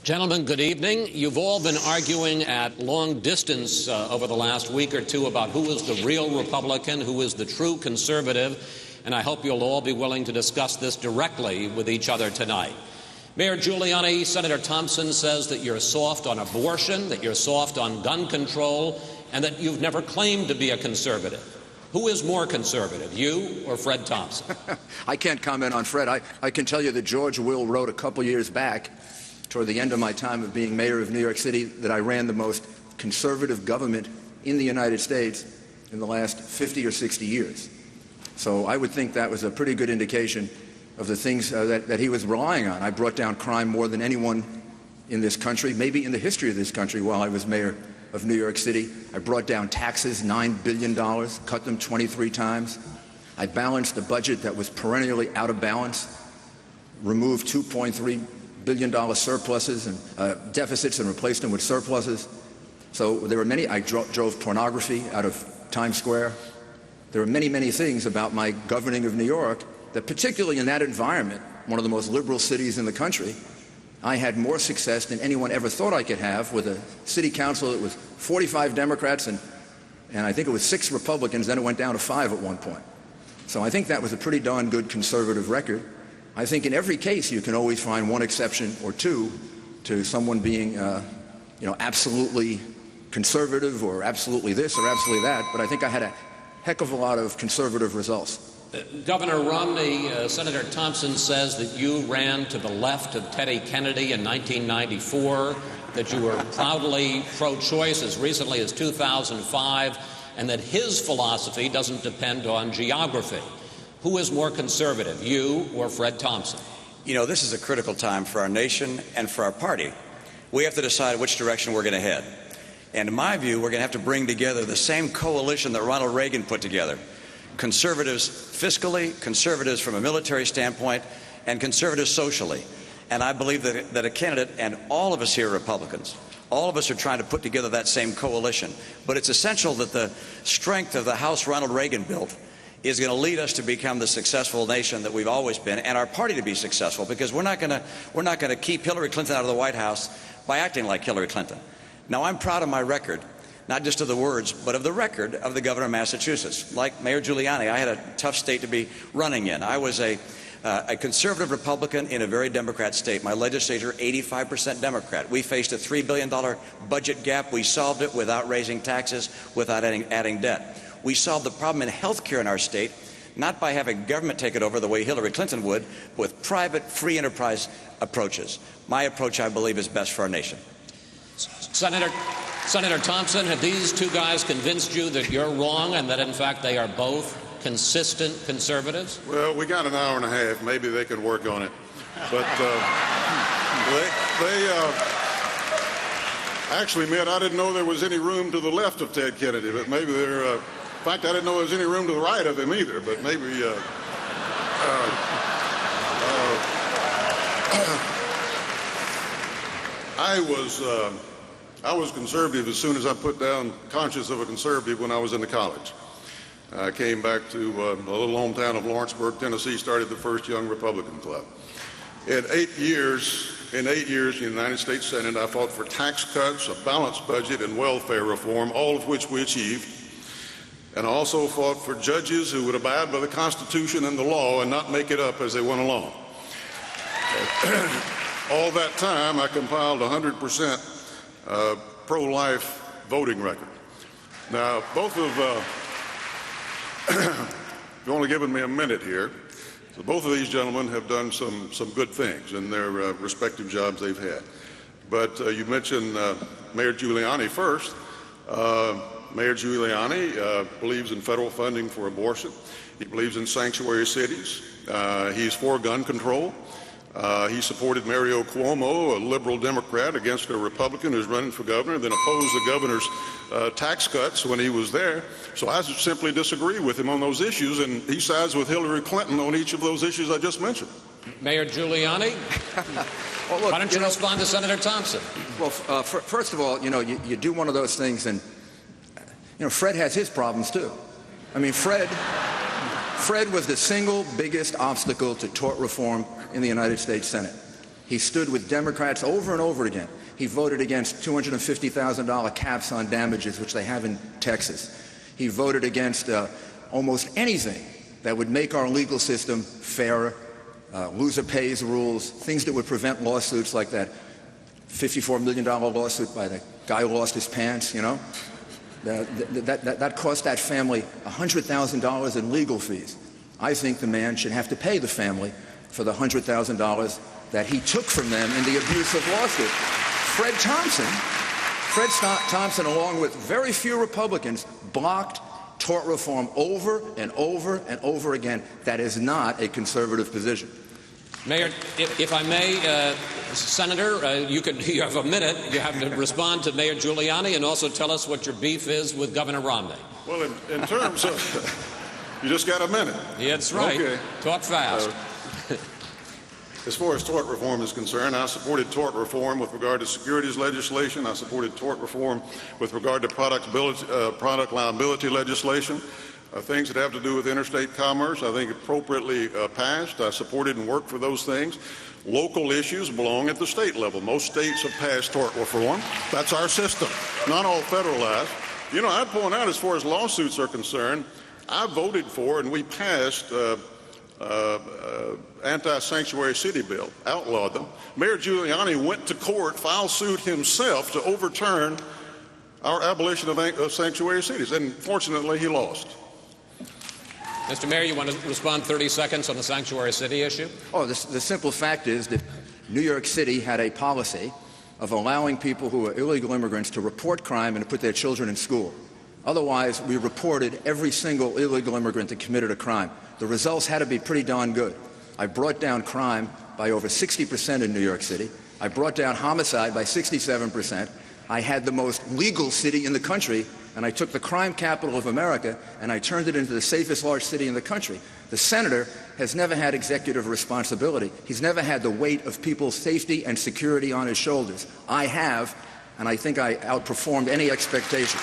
Gentlemen, good evening. You've all been arguing at long distance over the last week or two about who is the real Republican, who is the true conservative, and I hope you'll all be willing to discuss this directly with each other tonight. Mayor Giuliani, Senator Thompson says that you're soft on abortion, that you're soft on gun control, and that you've never claimed to be a conservative. Who is more conservative, you or Fred Thompson? I can't comment on Fred. I can tell you that George Will wrote a couple years back, toward the end of my time of being mayor of New York City, that I ran the most conservative government in the United States in the last 50 or 60 years. So I would think that was a pretty good indication of the things that he was relying on. I brought down crime more than anyone in this country, maybe in the history of this country, while I was mayor of New York City. I brought down taxes $9 billion, cut them 23 times. I balanced a budget that was perennially out of balance, removed $2.3 billion surpluses and deficits and replaced them with surpluses. So there were many. I drove pornography out of Times Square. There were many, many things about my governing of New York that, particularly in that environment, one of the most liberal cities in the country, I had more success than anyone ever thought I could have, with a city council that was 45 Democrats and I think it was 6 Republicans, then it went down to 5 at one point. So I think that was a pretty darn good conservative record. I think in every case you can always find one exception or two to someone being absolutely conservative or absolutely this or absolutely that, but I think I had a heck of a lot of conservative results. Governor Romney, Senator Thompson says that you ran to the left of Teddy Kennedy in 1994, that you were proudly pro-choice as recently as 2005, and that his philosophy doesn't depend on geography. Who is more conservative, you or Fred Thompson? You know, this is a critical time for our nation and for our party. We have to decide which direction we're going to head. And in my view, we're going to have to bring together the same coalition that Ronald Reagan put together. Conservatives fiscally, conservatives from a military standpoint, and conservatives socially. And I believe that a candidate, and all of us here are Republicans, all of us are trying to put together that same coalition. But it's essential that the strength of the house Ronald Reagan built is going to lead us to become the successful nation that we've always been, and our party to be successful, because we're not going to keep Hillary Clinton out of the White House by acting like Hillary Clinton. Now, I'm proud of my record, not just of the words, but of the record of the governor of Massachusetts. Like Mayor Giuliani, I had a tough state to be running in. I was a conservative Republican in a very Democrat state. My legislature, 85% Democrat. We faced a $3 billion budget gap. We solved it without raising taxes, without adding debt. We solved the problem in health care in our state, not by having government take it over the way Hillary Clinton would, but with private, free enterprise approaches. My approach, I believe, is best for our nation. Senator Thompson, have these two guys convinced you that you're wrong and that, in fact, they are both consistent conservatives? Well, we got an hour and a half. Maybe they could work on it. But actually, Mitt, I didn't know there was any room to the left of Ted Kennedy, but maybe there. In fact, I didn't know there was any room to the right of him either. But maybe. I was conservative as soon as I put down conscience of a conservative when I was in the college. I came back to the little hometown of Lawrenceburg, Tennessee, started the first Young Republican Club. In 8 years in the United States Senate, I fought for tax cuts, a balanced budget, and welfare reform, all of which we achieved. And I also fought for judges who would abide by the Constitution and the law and not make it up as they went along. All that time, I compiled 100% pro-life voting record. Now, both of, you've only given me a minute here, so both of these gentlemen have done some good things in their respective jobs they've had. But you mentioned Mayor Giuliani first. Mayor Giuliani believes in federal funding for abortion. He believes in sanctuary cities. He's for gun control. He supported Mario Cuomo, a liberal Democrat, against a Republican who's running for governor, then opposed the governor's tax cuts when he was there. So I simply disagree with him on those issues, and he sides with Hillary Clinton on each of those issues I just mentioned. Mayor Giuliani? Well, look, why don't you respond to Senator Thompson? Well, first of all, you do one of those things, and Fred has his problems too. I mean, Fred was the single biggest obstacle to tort reform in the United States Senate. He stood with Democrats over and over again. He voted against $250,000 caps on damages, which they have in Texas. He voted against almost anything that would make our legal system fairer, loser pays rules, things that would prevent lawsuits like that $54 million lawsuit by the guy who lost his pants, you know. That cost that family $100,000 in legal fees. I think the man should have to pay the family for the $100,000 that he took from them in the abusive lawsuit. Fred Thompson, along with very few Republicans, blocked tort reform over and over and over again. That is not a conservative position. Mayor, if I may, Senator, you have a minute. You have to respond to Mayor Giuliani and also tell us what your beef is with Governor Romney. Well, in terms of, you just got a minute. Yeah, that's right. Okay. Talk fast. As far as tort reform is concerned, I supported tort reform with regard to securities legislation. I supported tort reform with regard to product liability legislation. Things that have to do with interstate commerce, I think appropriately passed. I supported and worked for those things. Local issues belong at the state level. Most states have passed tort reform. That's our system, not all federalized. You know, I'd point out, as far as lawsuits are concerned, I voted for and we passed anti-sanctuary city bill, outlawed them. Mayor Giuliani went to court, filed suit himself to overturn our abolition of sanctuary cities, and fortunately he lost. Mr. Mayor, you want to respond 30 seconds on the sanctuary city issue? Oh, the simple fact is that New York City had a policy of allowing people who are illegal immigrants to report crime and to put their children in school. Otherwise, we reported every single illegal immigrant that committed a crime. The results had to be pretty darn good. I brought down crime by over 60% in New York City. I brought down homicide by 67%. I had the most legal city in the country, and I took the crime capital of America and I turned it into the safest large city in the country. The senator has never had executive responsibility. He's never had the weight of people's safety and security on his shoulders. I have, and I think I outperformed any expectation.